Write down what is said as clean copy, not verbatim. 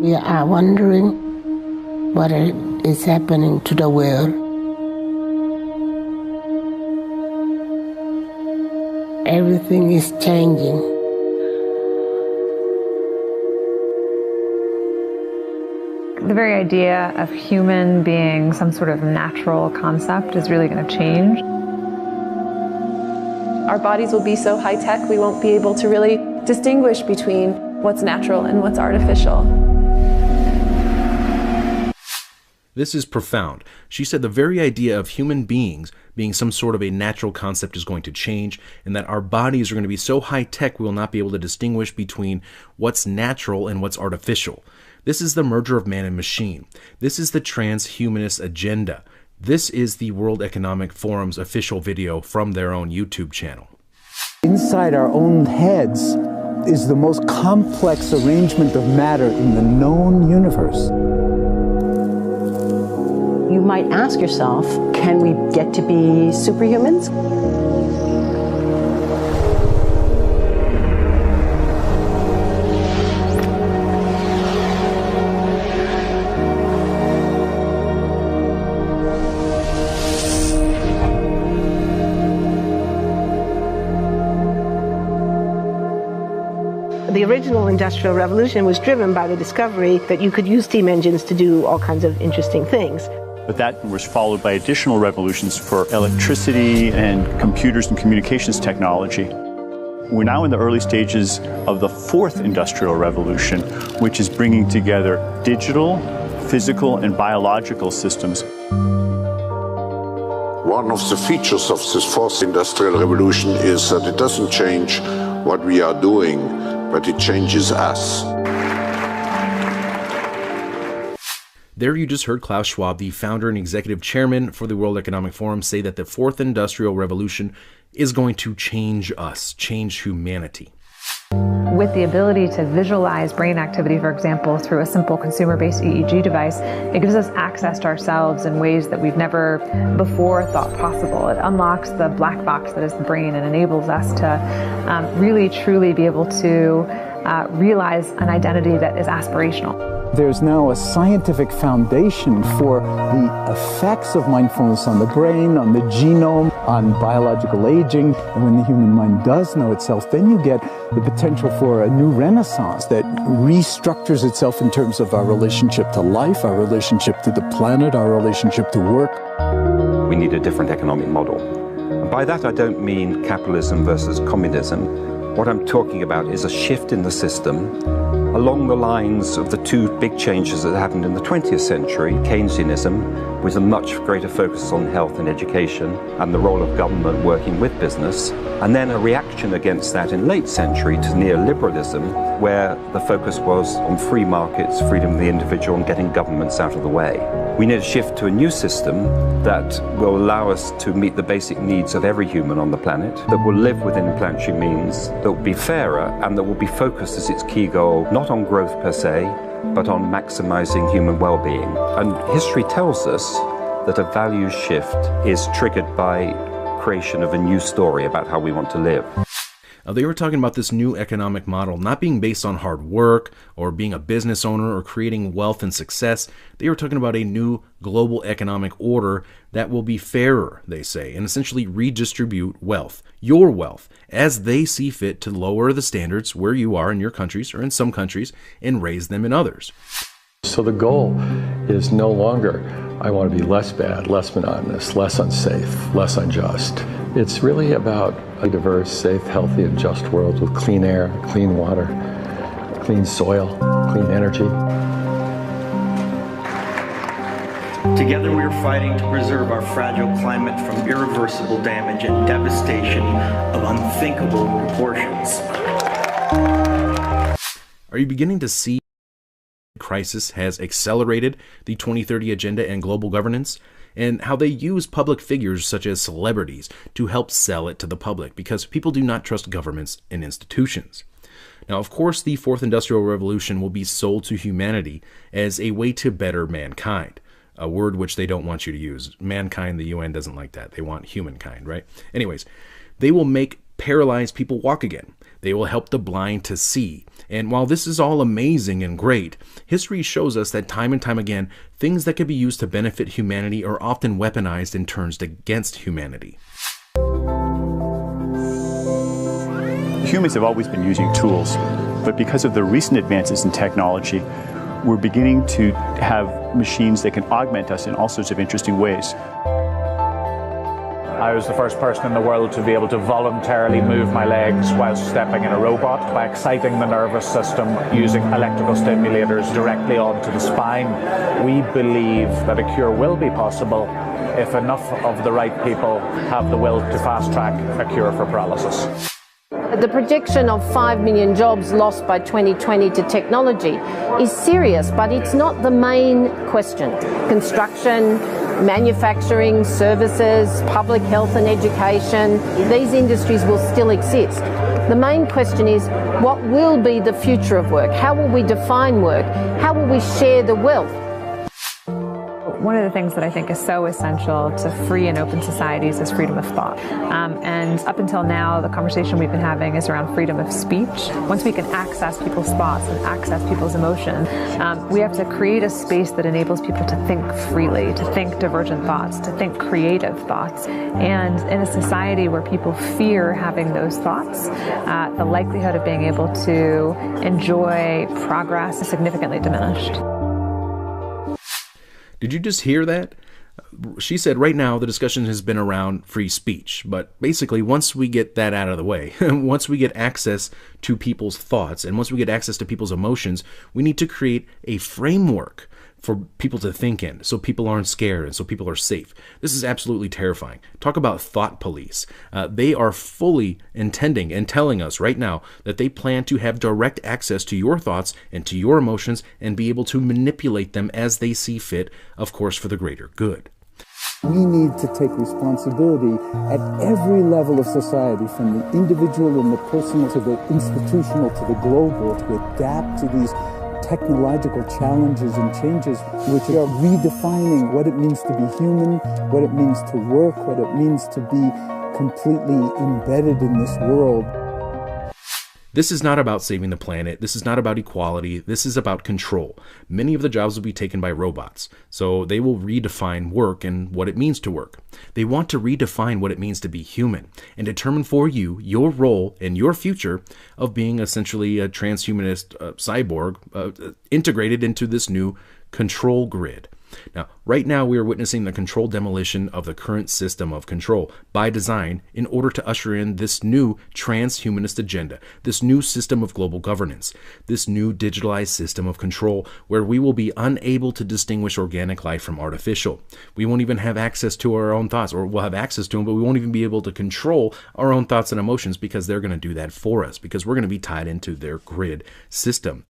We are wondering what is happening to the world. Everything is changing. The very idea of human being some sort of natural concept is really going to change. Our bodies will be so high-tech, we won't be able to really distinguish between what's natural and what's artificial. This is profound. She said the very idea of human beings being some sort of a natural concept is going to change, and that our bodies are going to be so high-tech we will not be able to distinguish between what's natural and what's artificial. This is the merger of man and machine. This is the transhumanist agenda. This is the World Economic Forum's official video from their own YouTube channel. Inside our own heads is the most complex arrangement of matter in the known universe. You might ask yourself, can we get to be superhumans? The original Industrial Revolution was driven by the discovery that you could use steam engines to do all kinds of interesting things. But that was followed by additional revolutions for electricity and computers and communications technology. We're now in the early stages of the fourth industrial revolution, which is bringing together digital, physical, and biological systems. One of the features of this fourth industrial revolution is that it doesn't change what we are doing, but it changes us. There you just heard Klaus Schwab, the founder and executive chairman for the World Economic Forum, say that the fourth industrial revolution is going to change us, change humanity. With the ability to visualize brain activity, for example, through a simple consumer-based EEG device, it gives us access to ourselves in ways that we've never before thought possible. It unlocks the black box that is the brain and enables us to really, truly be able to realize an identity that is aspirational. There's now a scientific foundation for the effects of mindfulness on the brain, on the genome, on biological aging. And when the human mind does know itself, then you get the potential for a new renaissance that restructures itself in terms of our relationship to life, our relationship to the planet, our relationship to work. We need a different economic model. And by that I don't mean capitalism versus communism. What I'm talking about is a shift in the system along the lines of the two big changes that happened in the 20th century, Keynesianism, with a much greater focus on health and education and the role of government working with business, and then a reaction against that in late century to neoliberalism, where the focus was on free markets, freedom of the individual, and getting governments out of the way. We need a shift to a new system that will allow us to meet the basic needs of every human on the planet, that will live within planetary means, that will be fairer, and that will be focused as its key goal, not on growth per se, but on maximizing human well-being. And history tells us that a values shift is triggered by creation of a new story about how we want to live. They were talking about this new economic model not being based on hard work or being a business owner or creating wealth and success. They were talking about a new global economic order that will be fairer, they say, and essentially redistribute wealth, your wealth, as they see fit to lower the standards where you are in your countries or in some countries and raise them in others. So the goal is no longer, I want to be less bad, less monotonous, less unsafe, less unjust. It's really about a diverse, safe, healthy, and just world with clean air, clean water, clean soil, clean energy. Together we are fighting to preserve our fragile climate from irreversible damage and devastation of unthinkable proportions. Are you beginning to see crisis has accelerated the 2030 agenda and global governance, and how they use public figures such as celebrities to help sell it to the public because people do not trust governments and institutions? Now, of course, the fourth industrial revolution will be sold to humanity as a way to better mankind, a word which they don't want you to use. Mankind, the UN doesn't like that. They want humankind, right? Anyways, they will make paralyzed people walk again. They will help the blind to see. And while this is all amazing and great, history shows us that time and time again, things that could be used to benefit humanity are often weaponized and turned against humanity. Humans have always been using tools, but because of the recent advances in technology, we're beginning to have machines that can augment us in all sorts of interesting ways. I was the first person in the world to be able to voluntarily move my legs while stepping in a robot by exciting the nervous system using electrical stimulators directly onto the spine. We believe that a cure will be possible if enough of the right people have the will to fast-track a cure for paralysis. The projection of 5 million jobs lost by 2020 to technology is serious, but it's not the main question. Construction, manufacturing, services, public health and education, these industries will still exist. The main question is, what will be the future of work? How will we define work? How will we share the wealth? One of the things that I think is so essential to free and open societies is freedom of thought. And up until now, the conversation we've been having is around freedom of speech. Once we can access people's thoughts and access people's emotion, we have to create a space that enables people to think freely, to think divergent thoughts, to think creative thoughts. And in a society where people fear having those thoughts, the likelihood of being able to enjoy progress is significantly diminished. Did you just hear that? She said right now the discussion has been around free speech, but basically once we get that out of the way, once we get access to people's thoughts and once we get access to people's emotions, we need to create a framework for people to think in, so people aren't scared and so people are safe. This is absolutely terrifying. Talk about thought police. They are fully intending and telling us right now that they plan to have direct access to your thoughts and to your emotions and be able to manipulate them as they see fit, of course, for the greater good. We need to take responsibility at every level of society, from the individual and the personal to the institutional to the global, to adapt to these technological challenges and changes, which are redefining what it means to be human, what it means to work, what it means to be completely embedded in this world. This is not about saving the planet. This is not about equality. This is about control. Many of the jobs will be taken by robots, so they will redefine work and what it means to work. They want to redefine what it means to be human and determine for you your role and your future of being essentially a transhumanist cyborg integrated into this new control grid. Now, right now we are witnessing the controlled demolition of the current system of control by design in order to usher in this new transhumanist agenda, this new system of global governance, this new digitalized system of control where we will be unable to distinguish organic life from artificial. We won't even have access to our own thoughts, or we'll have access to them, but we won't even be able to control our own thoughts and emotions because they're going to do that for us, because we're going to be tied into their grid system.